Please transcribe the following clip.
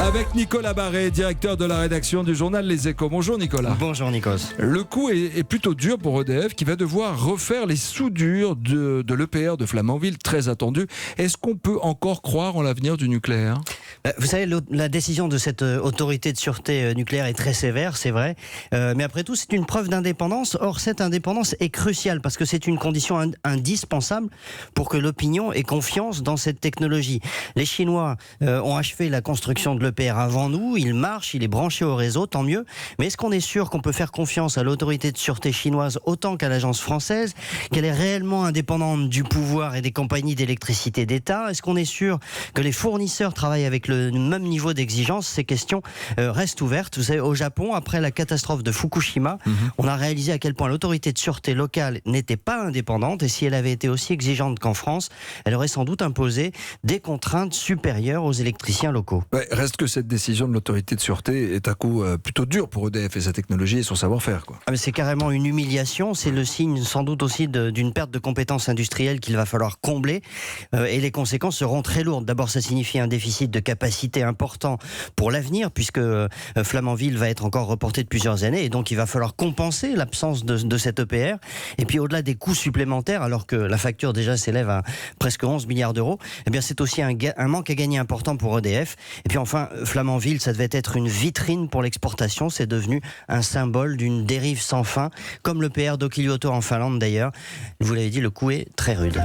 Avec Nicolas Barré, directeur de la rédaction du journal Les Échos. Bonjour Nicolas. Bonjour Nikos. Le coup est plutôt dur pour EDF qui va devoir refaire les soudures de l'EPR de Flamanville, très attendu. Est-ce qu'on peut encore croire en l'avenir du nucléaire ? Vous savez, la décision de cette autorité de sûreté nucléaire est très sévère, c'est vrai. Mais après tout, c'est une preuve d'indépendance. Or, cette indépendance est cruciale parce que c'est une condition indispensable pour que l'opinion ait confiance dans cette technologie. Les Chinois ont achevé la construction de l'EPR avant nous. Il marche, il est branché au réseau, tant mieux. Mais est-ce qu'on est sûr qu'on peut faire confiance à l'autorité de sûreté chinoise autant qu'à l'agence française, qu'elle est réellement indépendante du pouvoir et des compagnies d'électricité d'État ? Est-ce qu'on est sûr que les fournisseurs travaillent avec le même niveau d'exigence? Ces questions restent ouvertes. Vous savez, au Japon, après la catastrophe de Fukushima, on a réalisé à quel point l'autorité de sûreté locale n'était pas indépendante, et si elle avait été aussi exigeante qu'en France, elle aurait sans doute imposé des contraintes supérieures aux électriciens locaux. Ouais, reste que cette décision de l'autorité de sûreté est un coup plutôt dur pour EDF et sa technologie et son savoir-faire, quoi. Ah, mais c'est carrément une humiliation, c'est le signe sans doute aussi d'une perte de compétences industrielles qu'il va falloir combler, et les conséquences seront très lourdes. D'abord, ça signifie un déficit de capacité important pour l'avenir, puisque Flamanville va être encore reporté de plusieurs années, et donc il va falloir compenser l'absence de cette EPR. Et puis au-delà des coûts supplémentaires, alors que la facture déjà s'élève à presque 11 milliards d'euros, eh bien c'est aussi un manque à gagner important pour EDF. Et puis enfin, Flamanville, ça devait être une vitrine pour l'exportation, c'est devenu un symbole d'une dérive sans fin, comme l'EPR d'Olkiluoto en Finlande d'ailleurs. Vous l'avez dit, le coup est très rude.